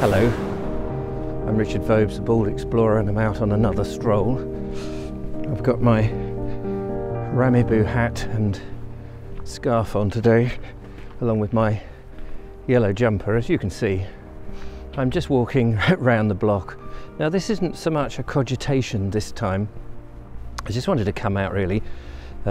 Hello, I'm Richard Vobes, the Bald Explorer, and I'm out on another stroll. I've got my Ramiboo hat and scarf on today, along with my yellow jumper. As you can see, I'm just walking around the block. Now, this isn't so much a cogitation this time. I just wanted to come out really.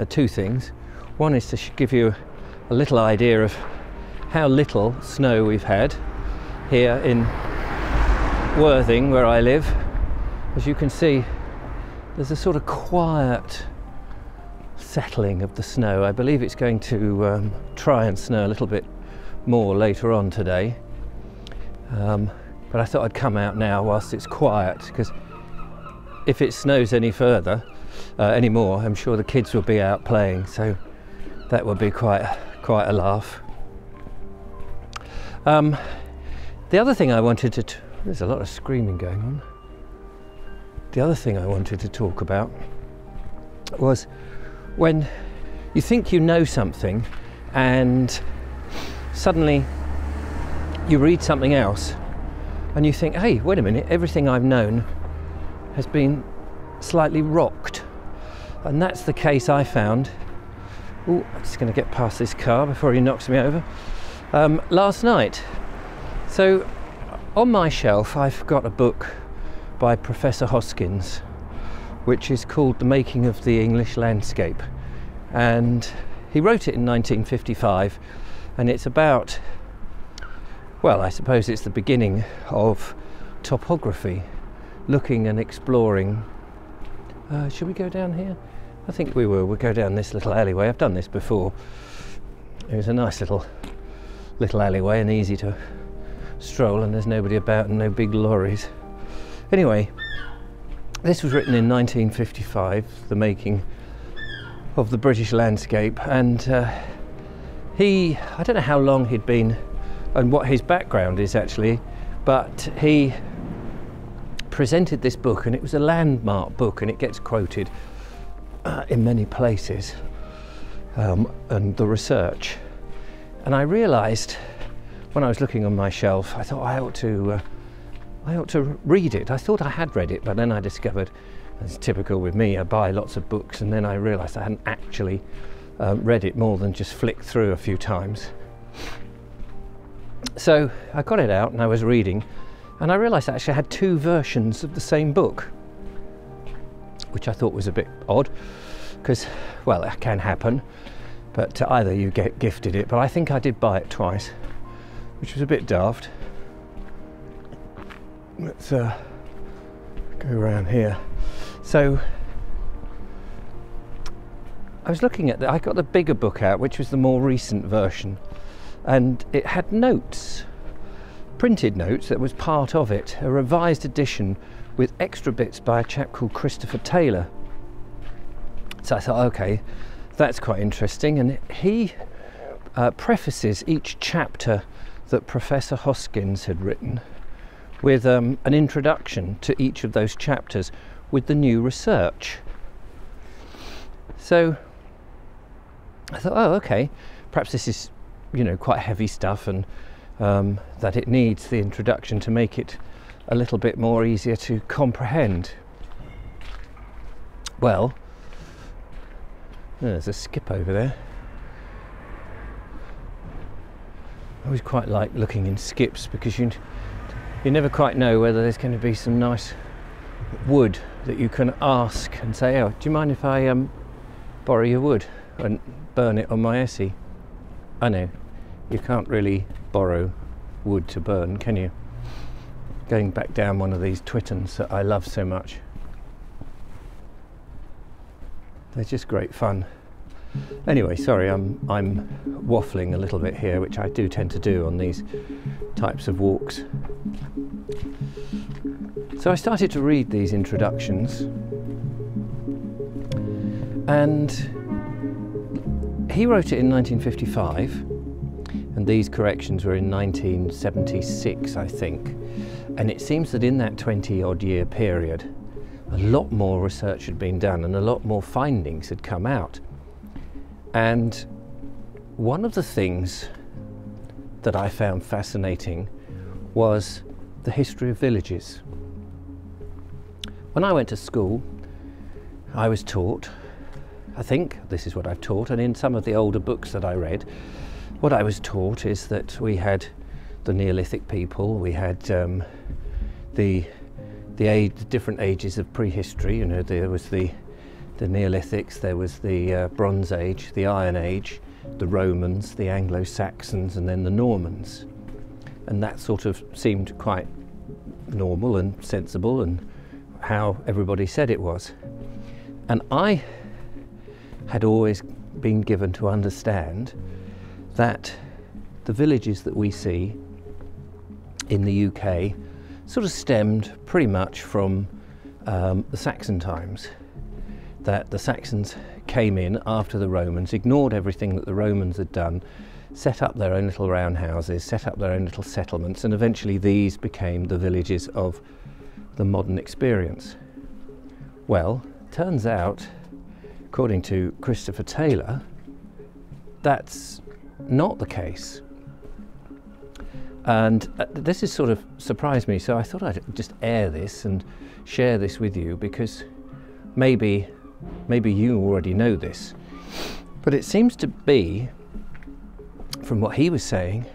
Two things. One is to give you a little idea of how little snow we've had here in Worthing, where I live. As you can see, there's a sort of quiet settling of the snow. I believe it's going to try and snow a little bit more later on today. But I thought I'd come out now whilst it's quiet, because if it snows any further, anymore, I'm sure the kids will be out playing, so that would be quite a laugh. The other thing I wanted to there's a lot of screaming going on. The other thing I wanted to talk about was when you think you know something and suddenly you read something else and you think, hey, wait a minute, everything I've known has been slightly rocked. And that's the case I found. Oh, I'm just going to get past this car before he knocks me over. Last night. So on my shelf I've got a book by Professor Hoskins, which is called The Making of the English Landscape, and he wrote it in 1955, and it's about, well, I suppose it's the beginning of topography, looking and exploring. Should we go down here? I think we will. We'll go down this little alleyway. I've done this before. It was a nice little alleyway and easy to stroll, and there's nobody about and no big lorries. Anyway, this was written in 1955, The Making of the British Landscape, and I don't know how long he'd been and what his background is actually, but he presented this book, and it was a landmark book, and it gets quoted in many places, and the research. And I realised when I was looking on my shelf, I thought I ought to read it. I thought I had read it, but then I discovered, as typical with me, I buy lots of books, and then I realised I hadn't actually read it more than just flicked through a few times. So I got it out and I was reading, and I realised I actually had two versions of the same book, which I thought was a bit odd, because, well, that can happen, but either you get gifted it, but I think I did buy it twice, which was a bit daft. Let's go around here. So I was looking at I got the bigger book out, which was the more recent version, and it had notes, printed notes, that was part of it, a revised edition with extra bits by a chap called Christopher Taylor. So I thought, okay, that's quite interesting, and he prefaces each chapter that Professor Hoskins had written with an introduction to each of those chapters with the new research. So I thought, oh, okay, perhaps this is, you know, quite heavy stuff, and that it needs the introduction to make it a little bit more easier to comprehend. Well, there's a skip over there. I always quite like looking in skips, because you never quite know whether there's going to be some nice wood that you can ask and say, oh, do you mind if I borrow your wood and burn it on my essay? I know, you can't really borrow wood to burn, can you? Going back down one of these Twittons that I love so much. They're just great fun. Anyway, sorry, I'm waffling a little bit here, which I do tend to do on these types of walks. So I started to read these introductions, and he wrote it in 1955, and these corrections were in 1976, I think. And it seems that in that 20-odd year period, a lot more research had been done and a lot more findings had come out. And one of the things that I found fascinating was the history of villages. When I went to school, I was taught, I think this is what I've taught, and in some of the older books that I read, what I was taught is that we had the Neolithic people, we had the different ages of prehistory. You know, there was the Neolithics, there was the Bronze Age, the Iron Age, the Romans, the Anglo-Saxons, and then the Normans. And that sort of seemed quite normal and sensible and how everybody said it was. And I had always been given to understand that the villages that we see in the UK sort of stemmed pretty much from the Saxon times. That the Saxons came in after the Romans, ignored everything that the Romans had done, set up their own little round houses, set up their own little settlements, and eventually these became the villages of the modern experience. Well, turns out, according to Christopher Taylor, that's not the case. And this has sort of surprised me, so I thought I'd just air this and share this with you, because maybe you already know this, but it seems to be, from what he was saying,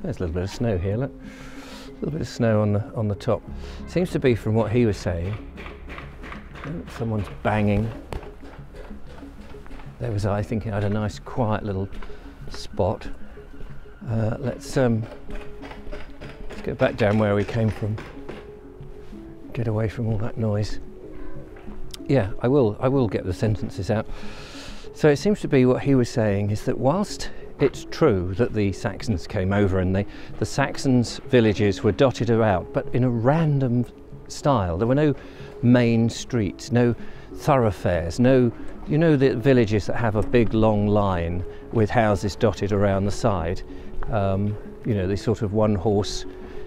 there's a little bit of snow here, look, a little bit of snow on the top. Seems to be, from what he was saying, someone's banging. There was, I think, it had a nice quiet little spot. Let's go back down where we came from, get away from all that noise. Yeah, I will get the sentences out. So it seems to be, what he was saying is that whilst it's true that the Saxons came over and the Saxons' villages were dotted about, but in a random style. There were no main streets, no thoroughfares, no, you know, the villages that have a big long line with houses dotted around the side, you know, these sort of one-horse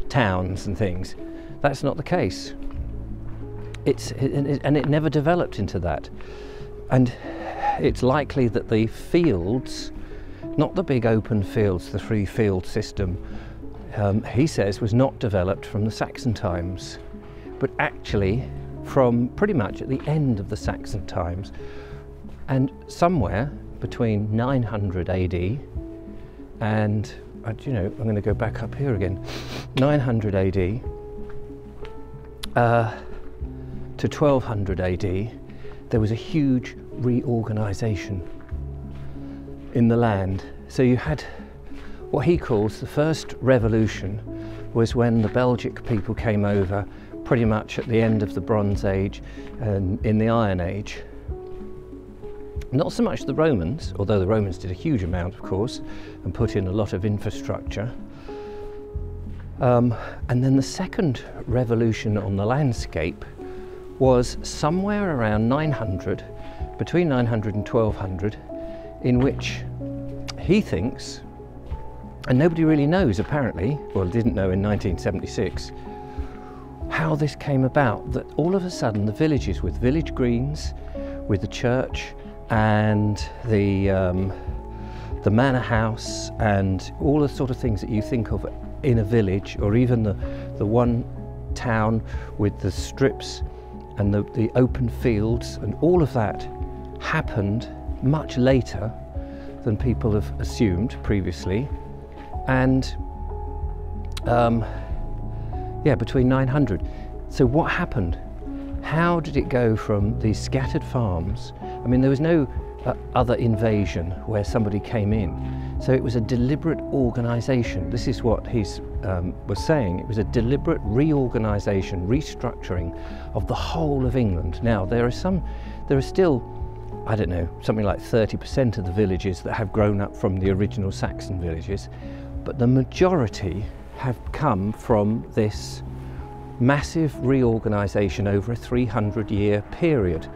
towns and things. That's not the case. And it never developed into that. And it's likely that the fields, not the big open fields, the free field system, he says was not developed from the Saxon times, but actually from pretty much at the end of the Saxon times, and somewhere between 900 AD and, you know, I'm going to go back up here again, 900 AD to 1200 AD, there was a huge reorganisation in the land. So you had what he calls the first revolution, was when the Belgic people came over pretty much at the end of the Bronze Age and in the Iron Age. Not so much the Romans, although the Romans did a huge amount, of course, and put in a lot of infrastructure. And then the second revolution on the landscape was somewhere around 900, between 900 and 1200, in which he thinks, and nobody really knows apparently, well, didn't know in 1976, how this came about, that all of a sudden the villages with village greens, with the church and the manor house and all the sort of things that you think of in a village, or even the one town with the strips and the open fields, and all of that happened much later than people have assumed previously. And yeah, between 900. So what happened? How did it go from these scattered farms? I mean, there was no other invasion where somebody came in. So it was a deliberate organisation. This is what he was saying. It was a deliberate reorganisation, restructuring of the whole of England. Now, there are still, I don't know, something like 30% of the villages that have grown up from the original Saxon villages, but the majority have come from this massive reorganisation over a 300-year period.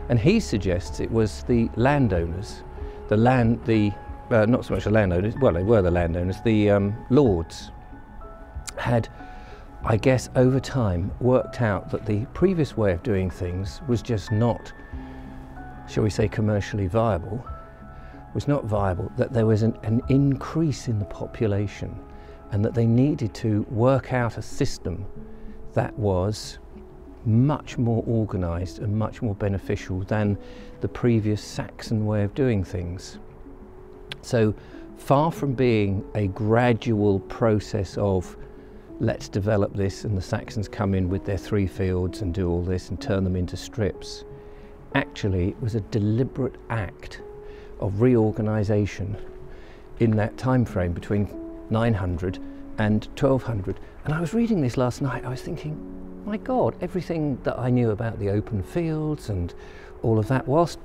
And he suggests it was the landowners, not so much the landowners, well, they were the landowners, the lords had, I guess, over time worked out that the previous way of doing things was just not, shall we say, commercially viable, was not viable, that there was an increase in the population and that they needed to work out a system that was much more organised and much more beneficial than the previous Saxon way of doing things. So far from being a gradual process of let's develop this and the Saxons come in with their 3 fields and do all this and turn them into strips, actually it was a deliberate act of reorganisation in that time frame between 900 and 1200. And I was reading this last night, I was thinking, my God, everything that I knew about the open fields and all of that, whilst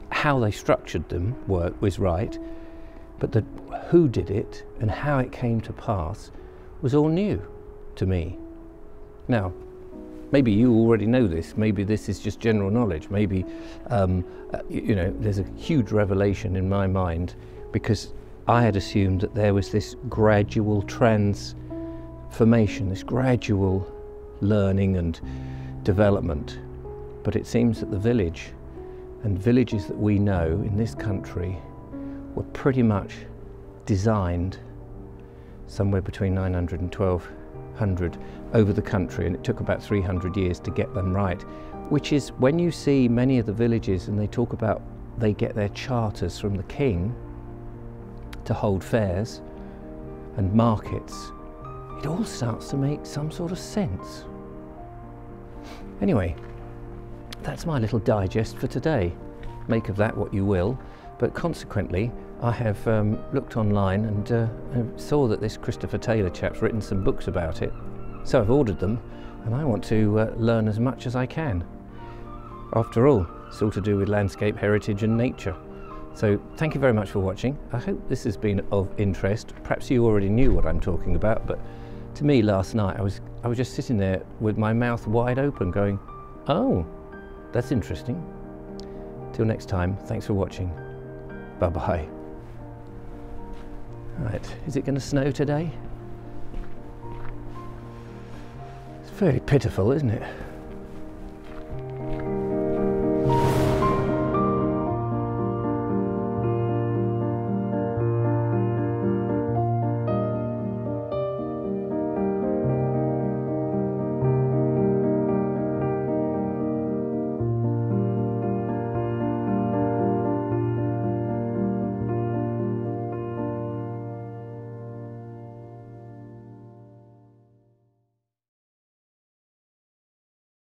how they structured them was right, but who did it and how it came to pass was all new to me. Now, maybe you already know this, maybe this is just general knowledge, maybe you know, there's a huge revelation in my mind, because I had assumed that there was this gradual transformation, this gradual learning and development. But it seems that the village and villages that we know in this country were pretty much designed somewhere between 900 and 1200 over the country, and it took about 300 years to get them right, which is when you see many of the villages and they talk about they get their charters from the king to hold fairs and markets, it all starts to make some sort of sense. Anyway, that's my little digest for today. Make of that what you will, but consequently I have looked online and I saw that this Christopher Taylor chap's written some books about it, so I've ordered them and I want to learn as much as I can. After all, it's all to do with landscape, heritage and nature. So thank you very much for watching. I hope this has been of interest. Perhaps you already knew what I'm talking about, but to me last night I was just sitting there with my mouth wide open going, oh, that's interesting. Till next time, thanks for watching. Bye-bye. Right, is it going to snow today? It's fairly pitiful, isn't it?